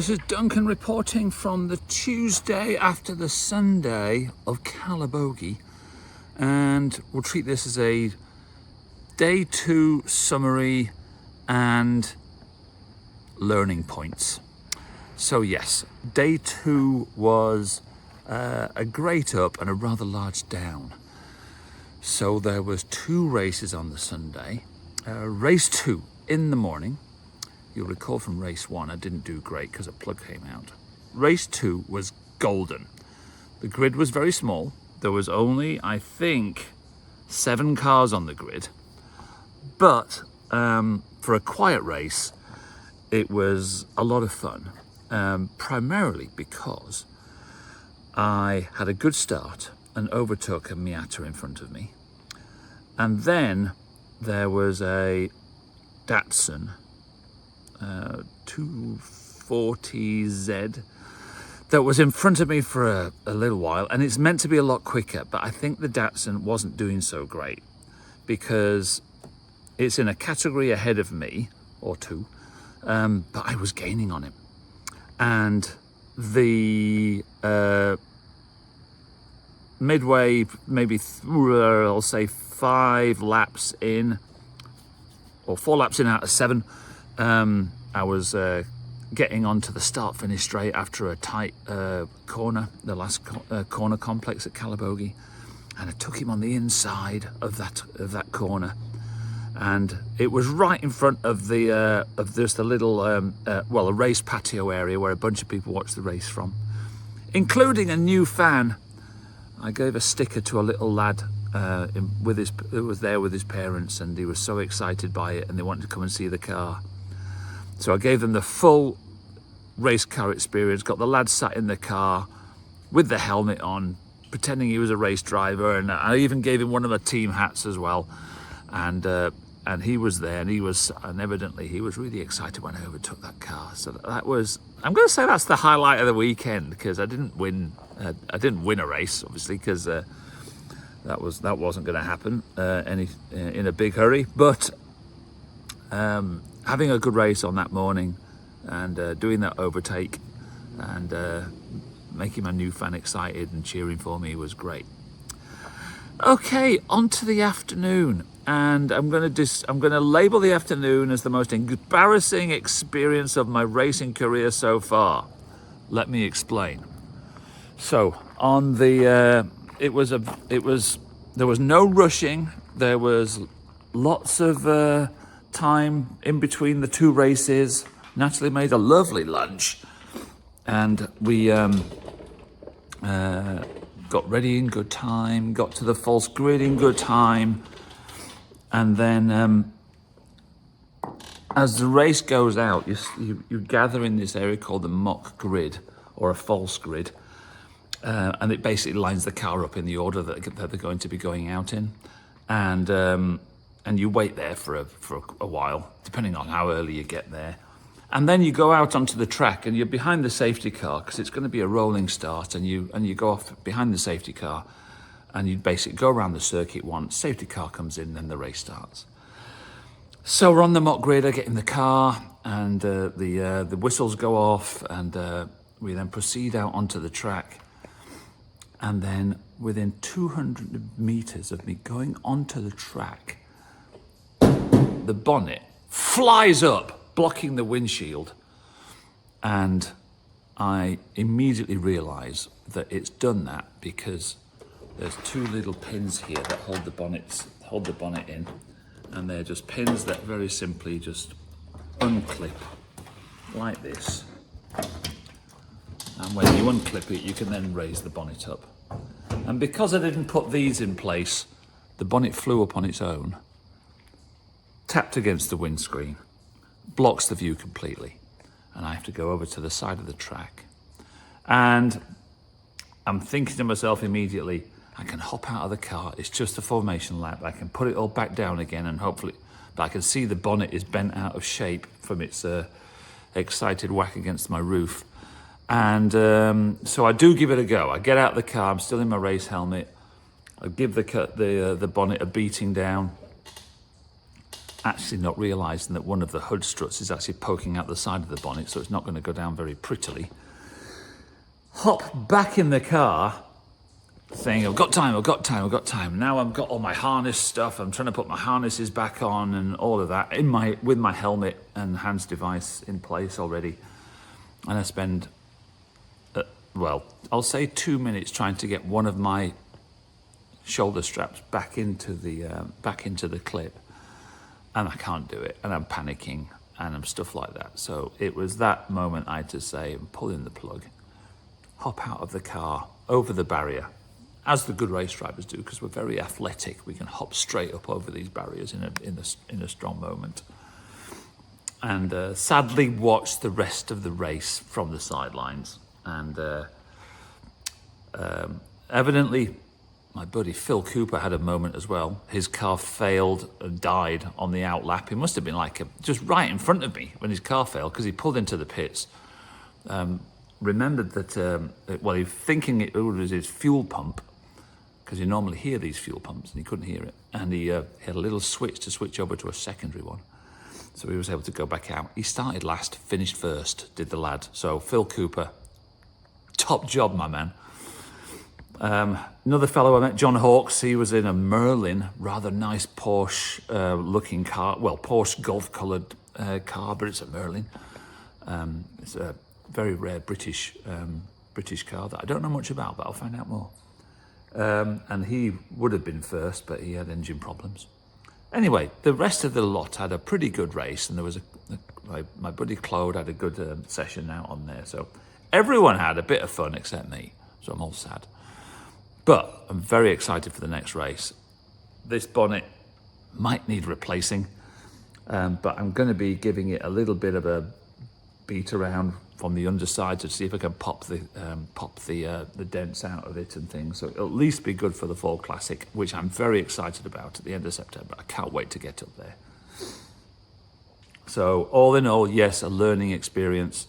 this is Duncan reporting from the Tuesday after the Sunday of Calabogie, and we'll treat this as a day 2 summary and learning points. So yes, day 2 was a great up and a rather large down. So there was 2 races on the Sunday. Race 2 in the morning. You'll recall from race 1, I didn't do great because a plug came out. Race 2 was golden. The grid was very small. There was only, I think, 7 cars on the grid. But for a quiet race, it was a lot of fun. Primarily because I had a good start and overtook a Miata in front of me. And then there was a Datsun 240Z that was in front of me for a little while, and it's meant to be a lot quicker, but I think the Datsun wasn't doing so great because it's in a category ahead of me, or 2, but I was gaining on him. And the midway, maybe I'll say 5 laps in, or 4 laps in out of 7, I was getting onto the start-finish straight after a tight corner, the last corner complex at Calabogie, and I took him on the inside of that corner, and it was right in front of the just a little a race patio area where a bunch of people watch the race from, including a new fan. I gave a sticker to a little lad who was there with his parents, and he was so excited by it, and they wanted to come and see the car. So I gave them the full race car experience, got the lad sat in the car with the helmet on, pretending he was a race driver, and I even gave him one of the team hats as well. And he was there, and evidently he was really excited when I overtook that car. So that was, I'm going to say that's the highlight of the weekend, because I didn't win a race, obviously, because that wasn't going to happen in a big hurry. But having a good race on that morning, and doing that overtake, and making my new fan excited and cheering for me was great. Okay, on to the afternoon, and I'm going to label the afternoon as the most embarrassing experience of my racing career so far. Let me explain. So on the there was no rushing. There was lots of time in between the 2 races. Natalie made a lovely lunch, and we got ready in good time, got to the false grid in good time, and then as the race goes out, you gather in this area called the mock grid, or a false grid, and it basically lines the car up in the order that they're going to be going out in, and you wait there for a while, depending on how early you get there. And then you go out onto the track, and you're behind the safety car, because it's going to be a rolling start, and you go off behind the safety car, and you basically go around the circuit once, safety car comes in, then the race starts. So we're on the mock grid, I get in the car, and the whistles go off, and we then proceed out onto the track. And then within 200 meters of me going onto the track, the bonnet flies up, blocking the windshield, and I immediately realise that it's done that because there's 2 little pins here that hold the bonnet in, and they're just pins that very simply just unclip like this, and when you unclip it, you can then raise the bonnet up. And because I didn't put these in place, the bonnet flew up on its own, tapped against the windscreen, blocks the view completely, and I have to go over to the side of the track. And I'm thinking to myself immediately, I can hop out of the car, it's just a formation lap, I can put it all back down again, and hopefully, but I can see the bonnet is bent out of shape from its excited whack against my roof. And so I do give it a go. I get out of the car, I'm still in my race helmet, I give the bonnet a beating down, actually not realising that one of the hood struts is actually poking out the side of the bonnet, so it's not going to go down very prettily. Hop back in the car, saying, I've got time, I've got time, I've got time. Now I've got all my harness stuff, I'm trying to put my harnesses back on and all of that, with my helmet and hands device in place already. And I spend, well, I'll say 2 minutes trying to get one of my shoulder straps back into the clip. And I can't do it, and I'm panicking, and I'm stuff like that. So it was that moment I had to say, I'm pulling the plug, hop out of the car, over the barrier, as the good race drivers do, because we're very athletic. We can hop straight up over these barriers in a strong moment. And sadly watched the rest of the race from the sidelines. And evidently, my buddy Phil Cooper had a moment as well. His car failed and died on the outlap. He must have been just right in front of me when his car failed, because he pulled into the pits. Remembered that, well, he was thinking it was his fuel pump, because you normally hear these fuel pumps, and he couldn't hear it. And he had a little switch to switch over to a secondary one. So he was able to go back out. He started last, finished first, did the lad. So Phil Cooper, top job, my man. Another fellow I met, John Hawkes, he was in a Merlin, rather nice Porsche looking car, well, Porsche Golf coloured car, but it's a Merlin. It's a very rare British car that I don't know much about, but I'll find out more. And he would have been first, but he had engine problems. Anyway, the rest of the lot had a pretty good race, and there was my buddy Claude had a good session out on there. So everyone had a bit of fun except me, so I'm all sad. But I'm very excited for the next race. This bonnet might need replacing, but I'm going to be giving it a little bit of a beat around from the underside to see if I can pop the dents out of it and things. So it'll at least be good for the Fall Classic, which I'm very excited about at the end of September. I can't wait to get up there. So all in all, yes, a learning experience.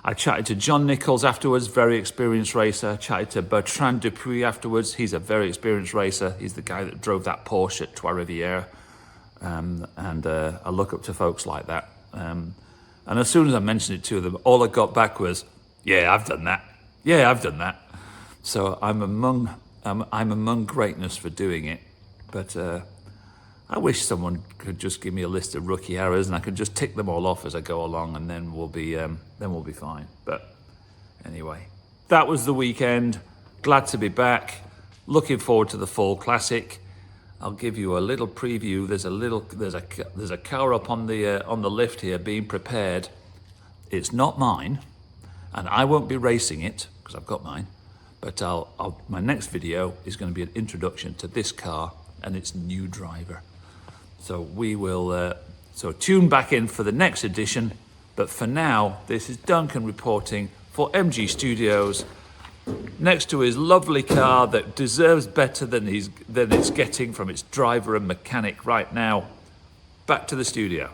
I chatted to John Nichols afterwards, very experienced racer. Chatted to Bertrand Dupuis afterwards. He's a very experienced racer. He's the guy that drove that Porsche at Trois Rivières. I look up to folks like that. And as soon as I mentioned it to them, all I got back was, yeah, I've done that. Yeah, I've done that. So I'm among greatness for doing it. But I wish someone could just give me a list of rookie errors and I could just tick them all off as I go along, and then we'll be fine. But anyway, that was the weekend. Glad to be back. Looking forward to the Fall Classic. I'll give you a little preview. There's a car up on the lift here being prepared. It's not mine, and I won't be racing it because I've got mine. But my next video is going to be an introduction to this car and its new driver. So we will tune back in for the next edition. But for now, this is Duncan reporting for MG Studios next to his lovely car that deserves better than it's getting from its driver and mechanic right now. Back to the studio.